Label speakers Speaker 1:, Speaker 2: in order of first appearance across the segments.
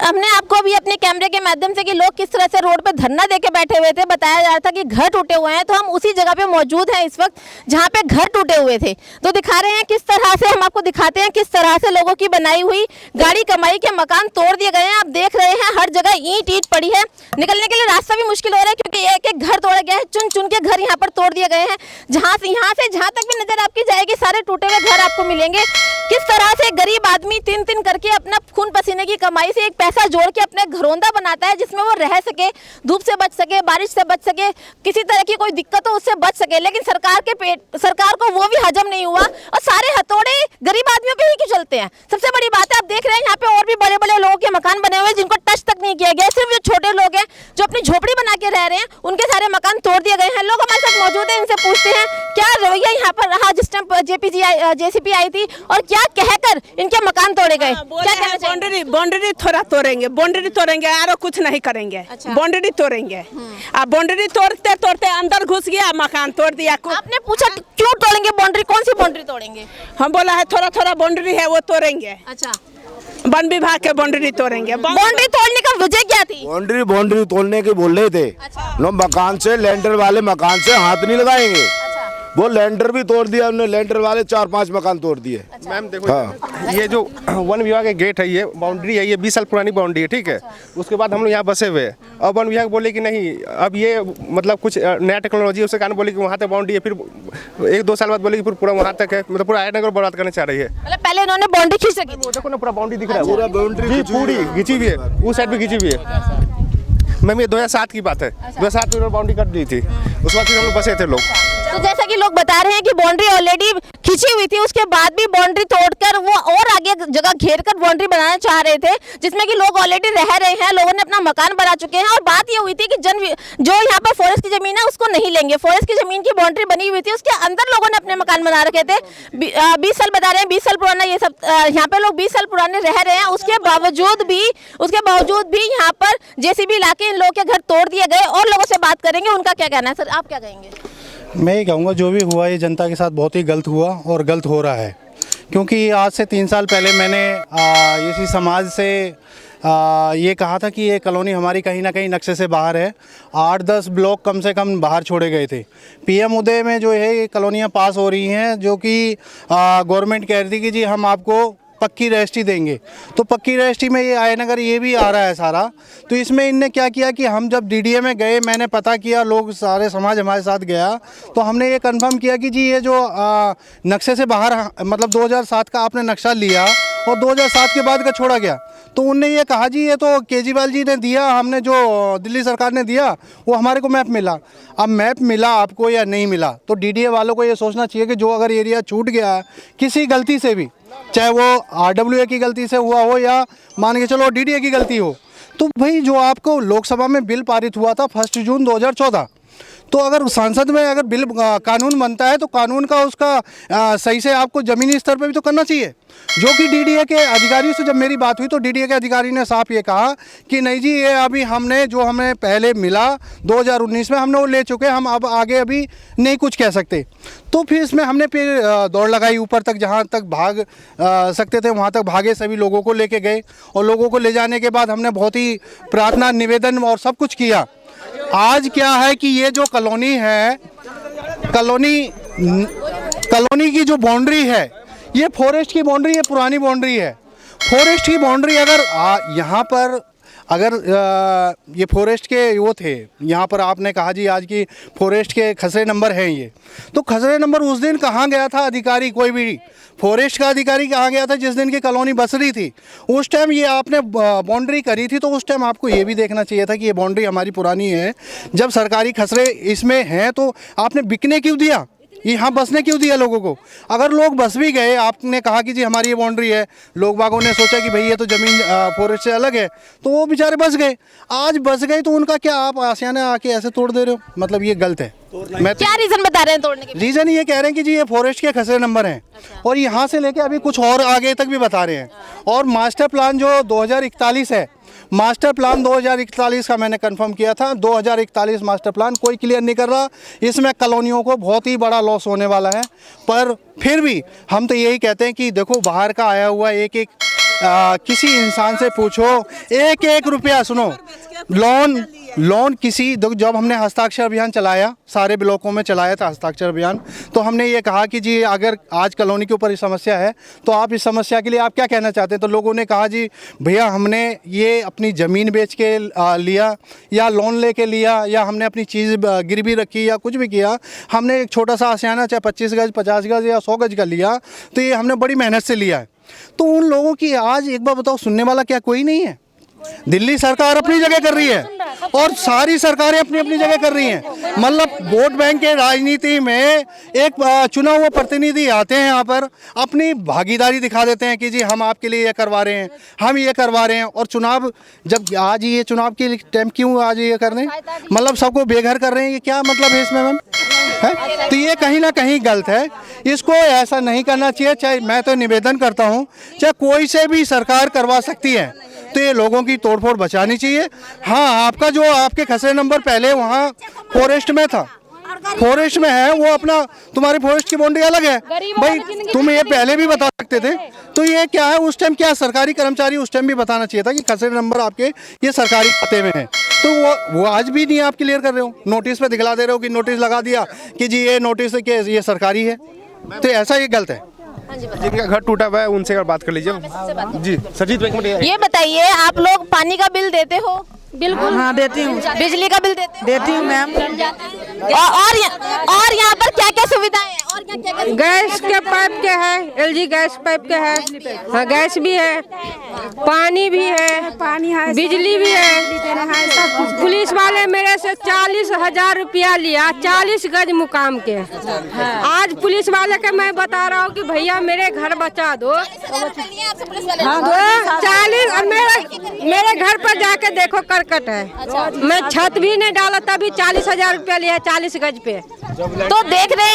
Speaker 1: हमने आपको अभी अपने कैमरे के माध्यम से कि लोग किस तरह से रोड पे धरना देके बैठे हुए थे, बताया जा रहा था कि घर टूटे हुए हैं, तो हम उसी जगह पे मौजूद हैं इस वक्त जहां पे घर टूटे हुए थे। तो दिखा रहे हैं किस तरह से, हम आपको दिखाते हैं किस तरह से लोगों की बनाई हुई गाड़ी कमाई के मकान तोड़ दिए गए हैं। आप देख रहे हैं हर जगह ईंट ईंट पड़ी है, निकलने के लिए रास्ता भी मुश्किल हो रहा है क्योंकि एक एक घर तोड़ा गया है, चुन चुन के घर यहाँ पर तोड़ दिए गए हैं। यहाँ से जहाँ तक भी नजर आपकी जाएगी सारे टूटे हुए घर आपको मिलेंगे। किस तरह से गरीब आदमी तीन तीन करके अपना खून पसीने की कमाई से एक पैसा जोड़ के अपने घरौंदा बनाता है जिसमें वो रह सके, धूप से बच सके, बारिश से बच सके, किसी तरह की कोई दिक्कत हो उससे बच सके। लेकिन सरकार को वो भी हजम नहीं हुआ और सारे हथौड़े गरीब आदमियों पे ही क्यों चलते हैं। सबसे बड़ी बात है, आप देख रहे हैं यहाँ पे और भी बड़े बड़े लोगों के मकान बने हुए हैं जिनको टच तक नहीं किया गया। सिर्फ जो छोटे लोग हैं जो अपनी झोपड़ी बना के रह रहे हैं उनके सारे मकान तोड़ दिए गए हैं। लोग हमारे साथ मौजूद हैं, इनसे पूछते हैं क्या रवैया यहाँ पर रहा जिस टाइम जेसीबी आई थी और क्या कहकर इनके मकान तोड़े गए।
Speaker 2: बाउंड्री थोड़ा तोड़ेंगे और कुछ नहीं करेंगे। बाउंड्री तोड़ेंगे, बाउंड्री तोड़ते तोड़ते अंदर घुस गया, मकान तोड़ दिया।
Speaker 1: आपने पूछा क्यों तोड़ेंगे बाउंड्री, कौन सी बाउंड्री तोड़ेंगे?
Speaker 2: हम बोला है थोड़ा थोड़ा बाउंड्री है वो तोड़ेंगे।
Speaker 1: अच्छा,
Speaker 2: वन विभाग के बाउंड्री तोड़ेंगे।
Speaker 1: बाउंड्री तोड़ने का वजह क्या थी?
Speaker 3: बाउंड्री तोड़ने के बोल रहे थे।
Speaker 1: अच्छा।
Speaker 3: नो मकान से, लेंटर वाले मकान से हाथ नहीं लगाएंगे। वो लेंटर भी तोड़ दिया उन्होंने, लेंटर वाले 4-5 मकान तोड़ दिए।
Speaker 1: अच्छा।
Speaker 4: मैम देखो, हाँ। ये जो वन विभाग के गेट है, ये बाउंड्री है, ये 20 साल पुरानी बाउंड्री है, ठीक है। अच्छा। उसके बाद हम लोग यहाँ बसे हुए हैं और वन विभाग बोले कि नहीं, अब ये मतलब कुछ नया टेक्नोलॉजी, उसके कारण बोले कि वहाँ तक बाउंड्री है। फिर 1-2 साल बाद बोले कि पूरा वहाँ तक है, मतलब पूरा आयरनगर बर्बाद करना चाह रही है।
Speaker 1: मतलब पहले इन्होंने बाउंड्री खींच रखी।
Speaker 4: देखो ना, पूरा बाउंड्री दिख रहा है,
Speaker 3: पूरा बाउंड्री
Speaker 4: पूरी खींची हुई है, उस साइड पे खींची हुई है। मैम ये 2007 की बात है। 2007 में बाउंड्री कर दी थी, उसके बाद फिर हम लोग बसे थे लोग।
Speaker 1: तो जैसा कि लोग बता रहे हैं कि बाउंड्री ऑलरेडी खींची हुई थी, उसके बाद भी बाउंड्री तोड़कर वो और आगे जगह घेर कर बाउंड्री बनाना चाह रहे थे जिसमें कि लोग ऑलरेडी रह रहे हैं, लोगों ने अपना मकान बना चुके हैं। और बात ये हुई थी कि जो यहाँ पर फॉरेस्ट की जमीन है उसको नहीं लेंगे। फॉरेस्ट की जमीन की बाउंड्री बनी हुई थी, उसके अंदर लोगों ने अपने मकान बना रखे थे। 20 साल बता रहे हैं, 20 साल पुराना ये सब, यहाँ पे लोग 20 साल पुराने रह रहे हैं। उसके बावजूद भी यहाँ पर जेसीबी लाके इन लोगों के घर तोड़ दिए गए। और लोगों से बात करेंगे, उनका क्या कहना है। सर आप क्या कहेंगे?
Speaker 5: मैं ये कहूँगा जो भी हुआ ये जनता के साथ बहुत ही गलत हुआ और गलत हो रहा है, क्योंकि आज से 3 साल पहले मैंने इसी समाज से ये कहा था कि ये कॉलोनी हमारी कहीं ना कहीं नक्शे से बाहर है। 8-10 ब्लॉक कम से कम बाहर छोड़े गए थे। पीएम उदय में जो है ये कॉलोनियाँ पास हो रही हैं, जो कि गवर्नमेंट कह रही थी कि जी हम आपको पक्की रजिस्ट्री देंगे। तो पक्की रजिस्ट्री में ये आयनगर ये भी आ रहा है सारा। तो इसमें इनने क्या किया कि हम जब डीडीए में गए, मैंने पता किया, लोग सारे समाज हमारे साथ गया, तो हमने ये कंफर्म किया कि जी ये जो नक्शे से बाहर, मतलब 2007 का आपने नक्शा लिया और 2007 के बाद का छोड़ा गया। तो उनने ये कहा जी ये तो केजरीवाल जी ने दिया, हमने जो दिल्ली सरकार ने दिया वो हमारे को मैप मिला। अब मैप मिला आपको या नहीं मिला, तो डीडीए वालों को ये सोचना चाहिए कि जो अगर एरिया छूट गया किसी गलती से भी, चाहे वो आरडब्ल्यूए की गलती से हुआ हो या मान के चलो डीडीए की गलती हो, तो भाई जो आपको लोकसभा में बिल पारित हुआ था 1 जून 2014, तो अगर संसद में अगर बिल कानून बनता है तो कानून का उसका सही से आपको ज़मीनी स्तर पे भी तो करना चाहिए। जो कि डीडीए के अधिकारी से जब मेरी बात हुई तो डीडीए के अधिकारी ने साफ ये कहा कि नहीं जी ये अभी हमने जो हमें पहले मिला 2019 में हमने वो ले चुके, हम अब आगे अभी नहीं कुछ कह सकते। तो फिर इसमें हमने फिर दौड़ लगाई ऊपर तक, जहाँ तक भाग सकते थे वहाँ तक भागे, सभी लोगों को लेके गए और लोगों को ले जाने के बाद हमने बहुत ही प्रार्थना निवेदन और सब कुछ किया। आज क्या है कि ये जो कॉलोनी है, कॉलोनी की जो बाउंड्री है ये फॉरेस्ट की बाउंड्री है, पुरानी बाउंड्री है। फॉरेस्ट की बाउंड्री अगर यहाँ पर अगर ये फॉरेस्ट के वो थे, यहाँ पर आपने कहा जी आज की फॉरेस्ट के खसरे नंबर हैं ये, तो खसरे नंबर उस दिन कहाँ गया था अधिकारी, कोई भी फॉरेस्ट का अधिकारी कहाँ गया था जिस दिन की कॉलोनी बस रही थी? उस टाइम ये आपने बाउंड्री करी थी, तो उस टाइम आपको ये भी देखना चाहिए था कि ये बाउंड्री हमारी पुरानी है। जब सरकारी खसरे इसमें हैं तो आपने बिकने क्यों दिया, यहाँ बसने क्यों दिया लोगों को? अगर लोग बस भी गए, आपने कहा कि जी हमारी ये बाउंड्री है, लोग बागों ने सोचा कि भाई ये तो ज़मीन फॉरेस्ट से अलग है, तो वो बेचारे बस गए। आज बस गए तो उनका क्या आप आसियाने आके ऐसे तोड़ दे रहे हो? मतलब ये गलत है।
Speaker 1: मैं क्या रीज़न बता रहे हैं तोड़ने के?
Speaker 5: रीज़न ये कह रहे हैं कि जी ये फॉरेस्ट के खसरे नंबर हैं। अच्छा। और यहाँ से लेके अभी कुछ और आगे तक भी बता रहे हैं। और मास्टर प्लान जो 2041 है, मास्टर प्लान 2041 का मैंने कंफर्म किया था, 2041 मास्टर प्लान कोई क्लियर नहीं कर रहा। इसमें कॉलोनियों को बहुत ही बड़ा लॉस होने वाला है। पर फिर भी हम तो यही कहते हैं कि देखो बाहर का आया हुआ एक किसी इंसान से पूछो, एक एक रुपया सुनो, लोन किसी, जब हमने हस्ताक्षर अभियान चलाया, सारे ब्लॉकों में चलाया था हस्ताक्षर अभियान, तो हमने ये कहा कि जी अगर आज कॉलोनी के ऊपर ये समस्या है तो आप इस समस्या के लिए आप क्या कहना चाहते हैं। तो लोगों ने कहा जी भैया हमने ये अपनी ज़मीन बेच के लिया या लोन लेके लिया या हमने अपनी चीज़ गिरवी रखी या कुछ भी किया, हमने एक छोटा सा आशियाना चाहे 25 गज 50 गज या 100 गज का लिया, तो ये हमने बड़ी मेहनत से लिया है। तो उन लोगों की आज एक बार बताओ, सुनने वाला क्या कोई नहीं है। दिल्ली सरकार अपनी जगह कर रही है और सारी सरकारें अपनी अपनी जगह कर रही हैं। मतलब वोट बैंक के राजनीति में एक चुना हुआ प्रतिनिधि आते हैं यहाँ पर, अपनी भागीदारी दिखा देते हैं कि जी हम आपके लिए ये करवा रहे हैं, हम ये करवा रहे हैं, और चुनाव जब आज ये चुनाव के टाइम क्यों आज ये कर रहे हैं, मतलब सबको बेघर कर रहे हैं, ये क्या मतलब है इसमें मैम है। तो ये कहीं ना कहीं गलत है, इसको ऐसा नहीं करना चाहिए। चाहे मैं तो निवेदन करता हूँ, चाहे कोई से भी सरकार करवा सकती है तो ये लोगों की तोड़फोड़ बचानी चाहिए। हाँ, आपका जो आपके खसरे नंबर पहले वहाँ फॉरेस्ट में था, फॉरेस्ट में है, वो अपना तुम्हारी फॉरेस्ट की बाउंड्री अलग है भाई, तुम ये पहले भी बता सकते थे। तो ये क्या है, उस टाइम क्या सरकारी कर्मचारी उस टाइम भी बताना चाहिए था कि खसरे नंबर आपके ये सरकारी खाते में है। तो वो आज भी नहीं आप क्लियर कर रहे हो, नोटिस पे दिखला दे रहे हो कि नोटिस लगा दिया कि जी ये नोटिस है कि ये सरकारी है, तो ऐसा ये गलत है।
Speaker 4: जिनका घर टूटा हुआ है उनसे अगर बात कर लीजिए जी। सरजीत बैंक में
Speaker 1: ये बताइए, आप लोग पानी का बिल देते हो?
Speaker 6: बिल्कुल हाँ देती हूँ।
Speaker 1: बिजली का बिल देती
Speaker 6: हूँ मैम।
Speaker 1: और यहाँ पर क्या क्या सुविधाएं हैं? और क्या
Speaker 6: गैस के पाइप के है, एलजी गैस पाइप के है, हाँ गैस भी है, पानी भी है, बिजली भी है। पुलिस वाले मेरे से 40,000 रुपया लिया 40 गज मुकाम के। आज पुलिस वाले के मैं बता रहा हूँ कि भैया मेरे घर बचा दो, 40 और मेरे घर पर जाके देखो करकट है। मैं छत भी नहीं डाला तभी 40,000 रुपया लिया 40 गज पे।
Speaker 1: तो देख रहे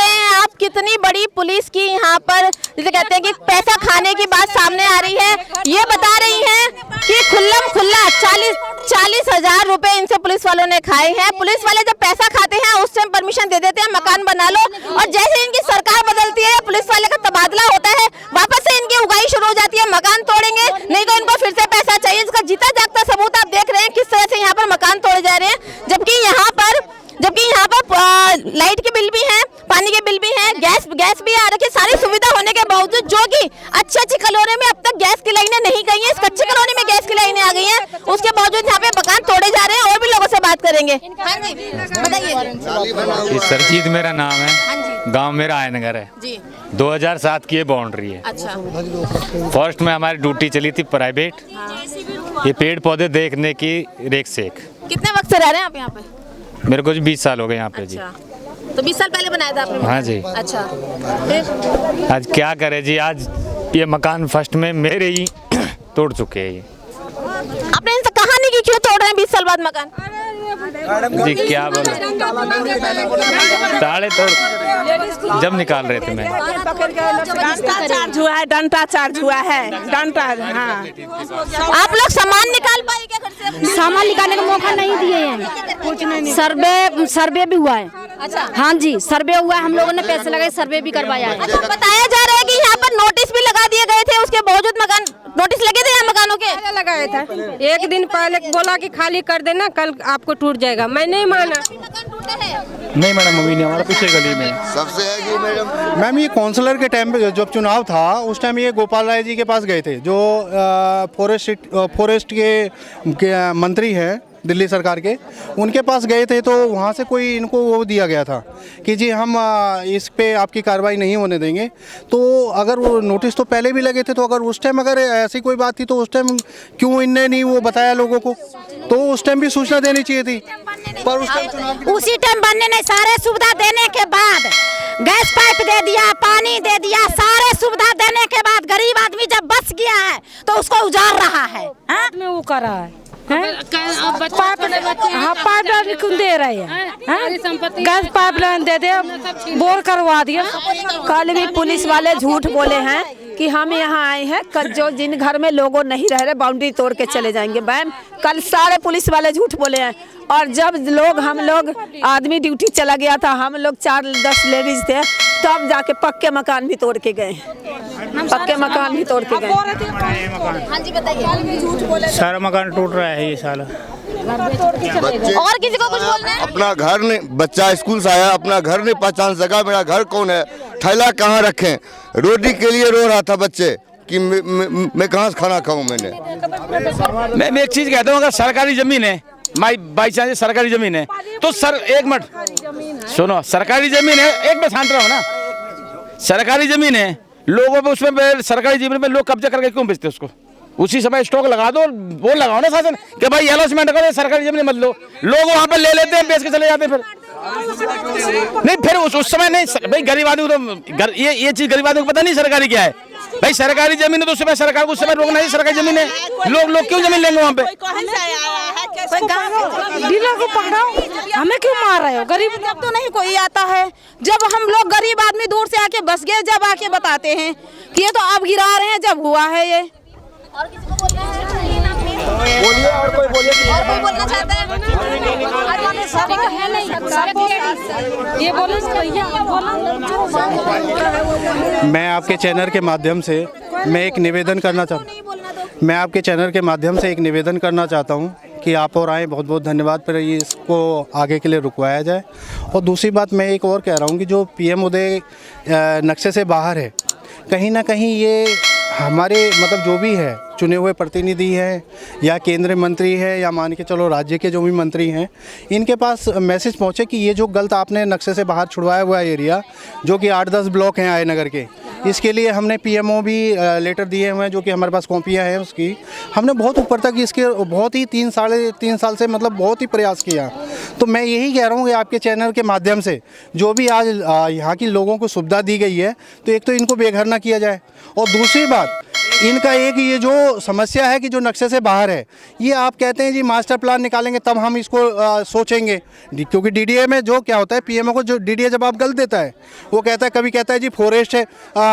Speaker 1: हैं आप कितनी बड़ी पुलिस की यहाँ पर जिसे कहते हैं कि पैसा खाने की बात सामने आ रही है। ये बता रही हैं कि खुल्ला 40,000 रुपए इनसे पुलिस वालों ने खाए हैं। पुलिस वाले जब पैसा खाते हैं उस टाइम परमिशन दे देते हैं मकान बना लो, और जैसे इनकी सरकार बदलती है पुलिस वाले का तबादला होता है, वापस से इनकी उगाई शुरू हो जाती है, मकान तोड़ेंगे नहीं तो इनको फिर से पैसा चाहिए। इसका जीता जागता सबूत आप देख रहे हैं किस तरह से यहाँ पर मकान तोड़े जा रहे हैं, जबकि यहाँ पर लाइट के बिल भी हैं, पानी के बिल भी हैं, गैस भी आ रखी है। सारी सुविधा होने के बावजूद, जो कि अच्छी कॉलोनी में अब तक गैस की लाइनें नहीं गई हैं, इस कच्ची कॉलोनी में गैस की लाइनें आ गई हैं, उसके बावजूद यहाँ पे मकान तोड़े जा रहे हैं। और भी लोगों से बात करेंगे। हाँ जी बताइए।
Speaker 7: सरजीत मेरा नाम है, गांव मेरा आयनगर है जी। 2007 की ये बाउंड्री है। अच्छा। फर्स्ट में हमारी ड्यूटी चली थी प्राइवेट, ये पेड़ पौधे देखने की रेख सेख।
Speaker 1: कितने वक्त से रह रहे हैं आप यहाँ पे?
Speaker 7: मेरे को 20 साल हो गए यहाँ पे। अच्छा।
Speaker 1: जी। तो 20 साल पहले बनाया था आपने?
Speaker 7: हाँ जी।
Speaker 1: अच्छा। फिर
Speaker 7: आज क्या करे जी, आज ये मकान फर्स्ट में मेरे ही तोड़ चुके हैं। ये
Speaker 1: आपने इनसे कहा नहीं कि क्यों तोड़ रहे हैं 20 साल बाद मकान?
Speaker 7: जी क्या बोले, ताले तोड़ जब निकाल रहे थे मैं।
Speaker 2: चार्ज हुआ है, डंटा चार्ज हुआ है, डंटा। हाँ।
Speaker 1: आप लोग सामान निकाल पाए क्या घर से?
Speaker 8: सामान निकालने का मौका नहीं दिए हैं, कुछ नहीं। सर्वे भी हुआ है।
Speaker 1: अच्छा।
Speaker 8: हाँ जी, सर्वे हुआ है, हम लोगों ने पैसे लगाए, सर्वे भी करवाया है।
Speaker 1: अच्छा, बताया जा रहा है कि यहाँ पर नोटिस भी लगा दिए गए थे, उसके बावजूद मकान नोटिस लगे थे यहाँ मकानों के?
Speaker 6: लगाया था, एक दिन पहले बोला कि खाली कर देना, कल आपको टूट जाएगा, मैं नहीं माना।
Speaker 5: नहीं मैडम, अभी नहीं, हमारा पीछे गली में
Speaker 3: सबसे है कि
Speaker 5: मैम ये काउंसलर के टाइम पे जब चुनाव था उस टाइम ये गोपाल राय जी के पास गए थे, जो फॉरेस्ट के मंत्री हैं दिल्ली सरकार के, उनके पास गए थे। तो वहाँ से कोई इनको वो दिया गया था कि जी हम इस पे आपकी कार्रवाई नहीं होने देंगे। तो अगर वो नोटिस तो पहले भी लगे थे, तो अगर उस टाइम अगर ऐसी कोई बात थी तो उस टाइम क्यों इनने नहीं वो बताया लोगों को? तो उस टाइम भी सूचना देनी चाहिए थी, पर
Speaker 8: उसी टाइम बनने नहीं, सारे सुविधा देने के बाद गैस पाइप दे दिया, पानी दे दिया, सारे सुविधा देने के बाद गरीब आदमी जब बच गया है तो उसको उजाड़ रहा है।
Speaker 6: में वो कर रहा है पाइप दे रहे हैं, गैस पाइप लाइन दे दे, बोर करवा दिया।
Speaker 9: कल भी पुलिस वाले झूठ बोले हैं कि हम यहाँ आए हैं, कल जो जिन घर में लोगों नहीं रह रहे बाउंड्री तोड़ के चले जाएंगे। मैम कल सारे पुलिस वाले झूठ बोले हैं, और जब हम लोग आदमी ड्यूटी चला गया था, हम लोग 4-10 लेडीज थे, तब जाके पक्के मकान भी तोड़ के गए, पक्के मकान भी तोड़ के गए।
Speaker 1: हाँ जी बताइए।
Speaker 10: सारा मकान टूट रहा है ये साल।
Speaker 1: और किसी को कुछ बोलना है?
Speaker 3: अपना घर नहीं, बच्चा स्कूल से आया, अपना घर नहीं पहचान सका, मेरा घर कौन है, थैला कहाँ रखें, रोटी के लिए रो रहा था बच्चे कि मैं कहाँ से खाना खाऊं।
Speaker 10: मैं एक चीज कहता हूँ, अगर सरकारी जमीन है, बाई चांस सरकारी जमीन है तो सर एक मिनट सुनो, सरकारी जमीन है, एक मिनट शांत रहो ना, सरकारी जमीन है, लोगों पे उसमें सरकारी जमीन पे लोग कब्जा करके क्यों बेचते उसको? उसी समय स्टॉक लगा दो, वो लगाओ ना शासन कि भाई अलॉटमेंट करो, सरकारी जमीन मत लो, लोग वहाँ पे ले लेते हैं, बेच के चले जाते हैं। फिर नहीं, फिर उस समय नहीं भाई, गरीब आदमी को तो ये चीज गरीब आदमी को पता नहीं सरकारी क्या है। भाई सरकारी जमीन है तो उस समय सरकार को उस समय रोकना है, सरकारी जमीन है, लोग क्यों जमीन लेंगे वहाँ पे?
Speaker 6: डीलर को पकड़ाओ, हमें क्यों मार रहे हो? गरीब जब तो नहीं कोई आता है, जब हम लोग गरीब आदमी दूर से आके बस गए, जब आके बताते हैं कि ये तो अब गिरा रहे हैं, जब हुआ है ये।
Speaker 1: और किसी को बोलना है?
Speaker 3: बोलिए, और कोई बोलिए।
Speaker 1: और कोई बोलना चाहता है?
Speaker 6: ये बोलो
Speaker 5: मैं आपके चैनल के माध्यम से एक निवेदन करना चाहता हूँ कि आप और आए, बहुत बहुत धन्यवाद। पर ये इसको आगे के लिए रुकवाया जाए। और दूसरी बात मैं एक और कह रहा हूँ कि जो PM उदय नक्शे से बाहर है, कहीं ना कहीं ये हमारे मतलब जो भी है चुने हुए प्रतिनिधि हैं या केंद्रीय मंत्री है या मान के चलो राज्य के जो भी मंत्री हैं, इनके पास मैसेज पहुँचे कि ये जो गलत आपने नक्शे से बाहर छुड़वाया हुआ एरिया, जो कि 8-10 ब्लॉक हैं आयनगर के, इसके लिए हमने PMO भी लेटर दिए हुए हैं, जो कि हमारे पास कॉपियाँ हैं उसकी। हमने बहुत ऊपर तक इसके बहुत ही 3 साल से मतलब बहुत ही प्रयास किया। तो मैं यही कह रहा हूँ कि आपके चैनल के माध्यम से जो भी आज यहाँ की लोगों को सुविधा दी गई है, तो एक तो इनको बेघर ना किया जाए, और दूसरी बात इनका एक ये जो समस्या है कि जो नक्शे से बाहर है, ये आप कहते हैं जी मास्टर प्लान निकालेंगे तब हम इसको सोचेंगे, क्योंकि DDA में जो क्या होता है, PMO को जो DDA जवाब गलत देता है, वो कहता है, कभी कहता है जी फॉरेस्ट है,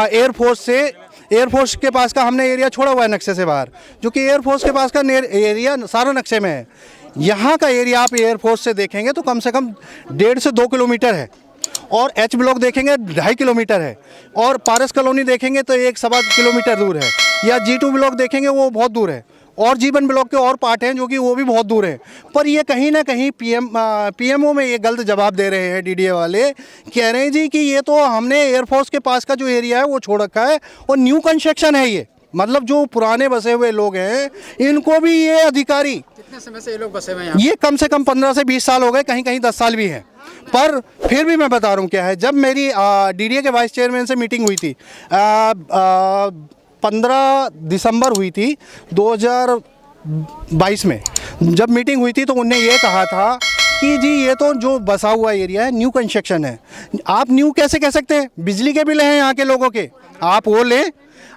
Speaker 5: एयरफोर्स के पास का हमने एरिया छोड़ा हुआ है नक्शे से बाहर, जो कि एयरफोर्स के पास का एरिया सारा नक्शे में है। यहाँ का एरिया आप एयरफोर्स से देखेंगे तो कम से कम 1.5 से 2 किलोमीटर है, और H ब्लॉक देखेंगे 2.5 किलोमीटर है, और पारस कॉलोनी देखेंगे तो 1-1.25 किलोमीटर दूर है, या G2 ब्लॉक देखेंगे वो बहुत दूर है, और जीवन ब्लॉक के और पार्ट हैं जो कि वो भी बहुत दूर है। पर ये कहीं ना कहीं PMO में ये गलत जवाब दे रहे हैं DDA वाले, कह रहे हैं जी कि ये तो हमने एयरफोर्स के पास का जो एरिया है वो छोड़ रखा है, और न्यू कंस्ट्रक्शन है ये, मतलब जो पुराने बसे हुए लोग हैं इनको भी ये अधिकारी, कितने समय से ये लोग बसे हुए हैं? ये कम से कम 15 से 20 साल हो गए, कहीं कहीं 10 साल भी हैं। पर फिर भी मैं बता रहा हूँ क्या है, जब मेरी DDA के वाइस चेयरमैन से मीटिंग हुई थी, 15 दिसंबर हुई थी 2022 में, जब मीटिंग हुई थी तो उन्होंने ये कहा था कि जी ये तो जो बसा हुआ एरिया है न्यू कंस्ट्रक्शन है। आप न्यू कैसे कह सकते हैं? बिजली के बिल हैं यहाँ के लोगों के, आप वो लें,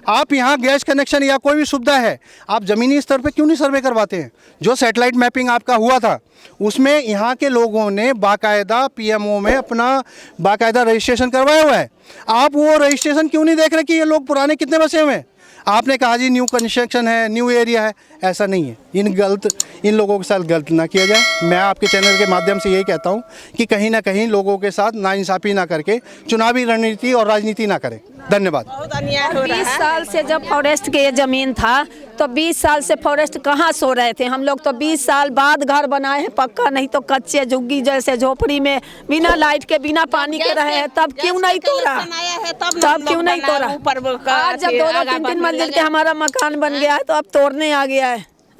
Speaker 5: आप यहाँ गैस कनेक्शन या कोई भी सुविधा है, आप ज़मीनी स्तर पे क्यों नहीं सर्वे करवाते हैं? जो सैटेलाइट मैपिंग आपका हुआ था उसमें यहाँ के लोगों ने बाकायदा PMO में अपना बाकायदा रजिस्ट्रेशन करवाया हुआ है, आप वो रजिस्ट्रेशन क्यों नहीं देख रहे कि ये लोग पुराने कितने बसे हुए हैं? आपने कहा जी न्यू कंस्ट्रक्शन है, न्यू एरिया है, ऐसा नहीं है। इन लोगों के साथ गलत ना किया जाए। मैं आपके चैनल के माध्यम से यही कहता हूं कि कहीं ना कहीं लोगों के साथ नाइंसाफ़ी ना करके चुनावी रणनीति और राजनीति ना करें। धन्यवाद।
Speaker 9: 20 साल से जब फॉरेस्ट के ये ज़मीन था तो 20 साल से फॉरेस्ट कहाँ सो रहे थे हम लोग? तो 20 साल बाद घर बनाए हैं पक्का, नहीं तो कच्चे झुग्गी जैसे झोपड़ी में बिना लाइट के बिना पानी के रहे हैं। तब क्यों नहीं तोड़ा? तब क्यों नहीं तोड़ा? आज जब 2-2 3-3 मंजिल के हमारा मकान बन गया है तो अब तोड़ने आ गया है।